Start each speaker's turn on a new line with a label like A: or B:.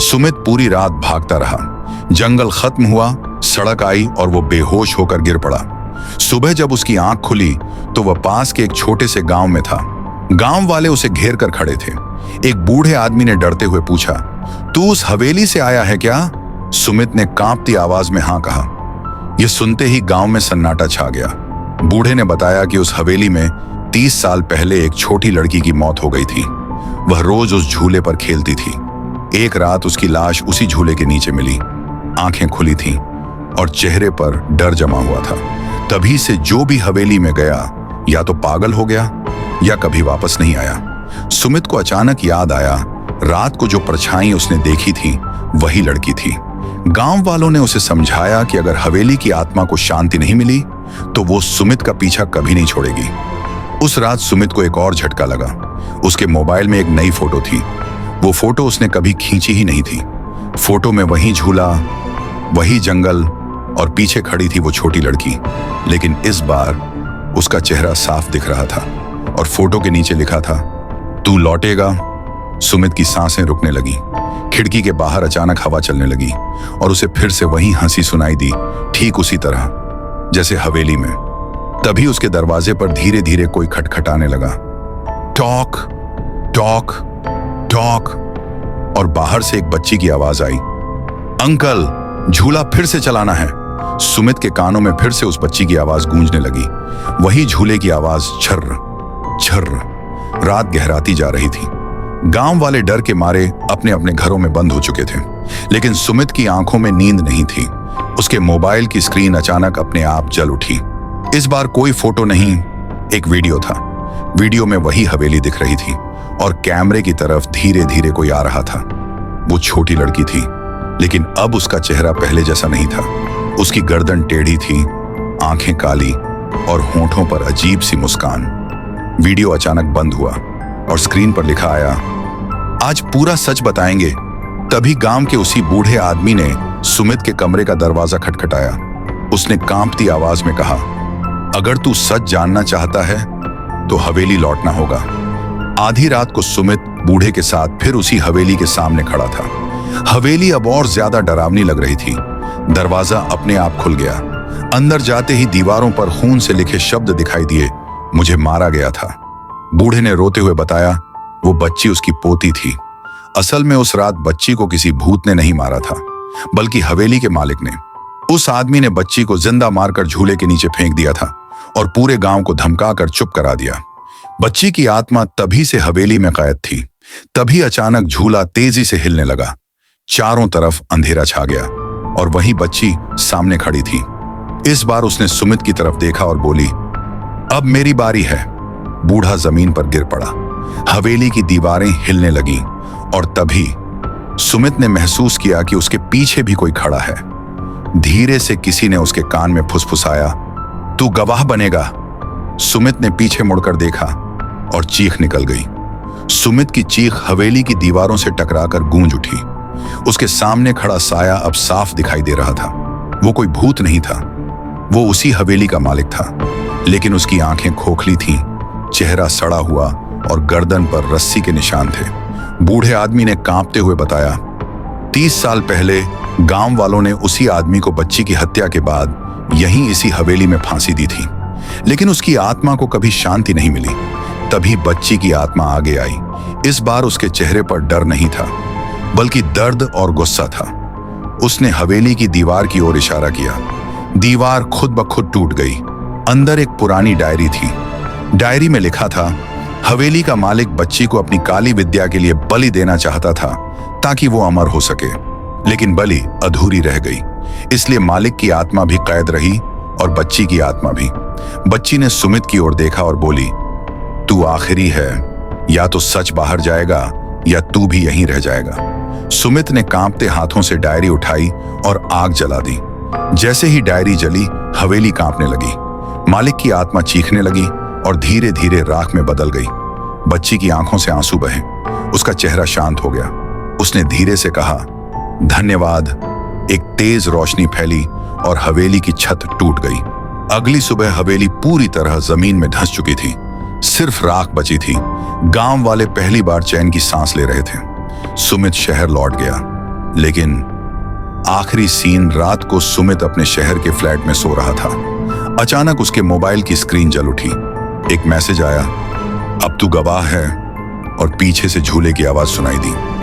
A: सुमित पूरी रात भागता रहा। जंगल खत्म हुआ, सड़क आई और वो बेहोश होकर गिर पड़ा। सुबह जब उसकी आंख खुली तो वह पास के एक छोटे से गांव में था। गांव वाले उसे घेर कर खड़े थे। एक बूढ़े आदमी ने डरते हुए पूछा, तू उस हवेली से आया है क्या? सुमित ने कांपती आवाज में हाँ कहा। यह सुनते ही गांव में सन्नाटा छा गया। बूढ़े ने बताया कि उस हवेली में 30 साल पहले एक छोटी लड़की की मौत हो गई थी। वह रोज उस झूले पर खेलती थी। एक रात उसकी लाश उसी झूले के नीचे मिली। आंखें खुली थीं और चेहरे पर डर जमा हुआ था। तभी से जो भी हवेली में गया या तो पागल हो गया या कभी वापस नहीं आया। सुमित को अचानक याद आया, रात को जो परछाई उसने देखी थी वही लड़की थी। गांव वालों ने उसे समझाया कि अगर हवेली की आत्मा को शांति नहीं मिली तो वो सुमित का पीछा कभी नहीं छोड़ेगी। उस रात सुमित को एक और झटका लगा। उसके मोबाइल में एक नई फोटो थी। वो फोटो उसने कभी खींची ही नहीं थी। फोटो में वही झूला, वही जंगल और पीछे खड़ी थी वो छोटी लड़की। लेकिन इस बार उसका चेहरा साफ दिख रहा था और फोटो के नीचे लिखा था, तू लौटेगा। सुमित की सांसें रुकने लगी। खिड़की के बाहर अचानक हवा चलने लगी और उसे फिर से वही हंसी सुनाई दी, ठीक उसी तरह जैसे हवेली में। तभी उसके दरवाजे पर धीरे धीरे कोई खटखटाने लगा। Talk talk talk. और बाहर से एक बच्ची की आवाज आई, अंकल झूला फिर से चलाना है। सुमित के कानों में फिर से उस बच्ची की आवाज गूंजने लगी, वही झूले की आवाज, छर्र छर्र। रात गहराती जा रही थी। गांव वाले डर के मारे अपने अपने घरों में बंद हो चुके थे। लेकिन सुमित की आंखों में नींद नहीं थी। उसके मोबाइल की स्क्रीन अचानक अपने आप जल उठी। इस बार कोई फोटो नहीं, एक वीडियो था। वीडियो में वही हवेली दिख रही थी और कैमरे की तरफ धीरे धीरे कोई आ रहा था। वो छोटी लड़की थी, लेकिन अब उसका चेहरा पहले जैसा नहीं था। उसकी गर्दन टेढ़ी थी, आंखें काली और होंठों पर अजीब सी मुस्कान। वीडियो अचानक बंद हुआ और स्क्रीन पर लिखा आया, आज पूरा सच बताएंगे। तभी गांव के उसी बूढ़े आदमी ने सुमित के कमरे का दरवाजा खटखटाया। उसने कांपती आवाज में कहा, अगर तू सच जानना चाहता है तो हवेली लौटना होगा। आधी रात को सुमित बूढ़े के साथ फिर उसी हवेली के सामने खड़ा था। हवेली अब और ज्यादा डरावनी लग रही थी। दरवाजा अपने आप खुल गया। अंदर जाते ही दीवारों पर खून से लिखे शब्द दिखाई दिए, मुझे मारा गया था। बूढ़े ने रोते हुए बताया, वो बच्ची उसकी पोती थी। असल में उस रात बच्ची को किसी भूत ने नहीं मारा था, बल्कि हवेली के मालिक ने। उस आदमी ने बच्ची को जिंदा मारकर झूले के नीचे फेंक दिया था और पूरे गांव को धमकाकर चुप करा दिया। बच्ची की आत्मा तभी से हवेली में कैद थी। तभी अचानक झूला तेजी से हिलने लगा। चारों तरफ अंधेरा छा गया और वही बच्ची सामने खड़ी थी। इस बार उसने सुमित की तरफ देखा और बोली, अब मेरी बारी है। बूढ़ा जमीन पर गिर पड़ा। हवेली की दीवारें हिलने लगीं और तभी सुमित ने महसूस किया कि उसके पीछे भी कोई खड़ा है। धीरे से किसी ने उसके कान में फुसफुसाया, तू गवाह बनेगा। सुमित ने पीछे मुड़कर देखा और चीख निकल गई। सुमित की चीख हवेली की दीवारों से टकराकर गूंज उठी। उसके सामने खड़ा साया अब साफ दिखाई दे रहा था। वो कोई भूत नहीं था, वो उसी हवेली का मालिक था। लेकिन उसकी आंखें खोखली थीं, चेहरा सड़ा हुआ और गर्दन पर रस्सी के निशान थे। बूढ़े आदमी ने कांपते हुए बताया, 30 साल पहले गांव वालों ने उसी आदमी को बच्ची की हत्या के बाद यहीं इसी हवेली में फांसी दी थी। लेकिन उसकी आत्मा को कभी शांति नहीं मिली। तभी बच्ची की आत्मा आगे आई। इस बार उसके चेहरे पर डर नहीं था, बल्कि दर्द और गुस्सा था। उसने हवेली की दीवार की ओर इशारा किया। दीवार खुद ब खुद टूट गई। अंदर एक पुरानी डायरी थी। डायरी में लिखा था, हवेली का मालिक बच्ची को अपनी काली विद्या के लिए बलि देना चाहता था ताकि वो अमर हो सके, लेकिन बलि अधूरी रह गई। इसलिए मालिक की आत्मा भी कैद रही और बच्ची की आत्मा भी। बच्ची ने सुमित की ओर देखा और बोली, तू आखिरी है, या तो सच बाहर जाएगा या तू भी यहीं रह जाएगा। सुमित ने कांपते हाथों से डायरी उठाई और आग जला दी। जैसे ही डायरी जली, हवेली कांपने लगी। मालिक की आत्मा चीखने लगी और धीरे धीरे राख में बदल गई। बच्ची की आंखों से आंसू बहे। उसका चेहरा शांत हो गया। उसने धीरे से कहा, धन्यवाद। एक तेज रोशनी फैली और हवेली की छत टूट गई। अगली सुबह हवेली पूरी तरह जमीन में धंस चुकी थी। सिर्फ राख बची थी। गांव वाले पहली बार चैन की सांस ले रहे थे। सुमित शहर लौट गया। लेकिन आखिरी सीन रात को सुमित अपने शहर के फ्लैट में सो रहा था। अचानक उसके मोबाइल की स्क्रीन जल उठी। एक मैसेज आया, अब तू गवाह है, और पीछे से झूले की आवाज सुनाई दी।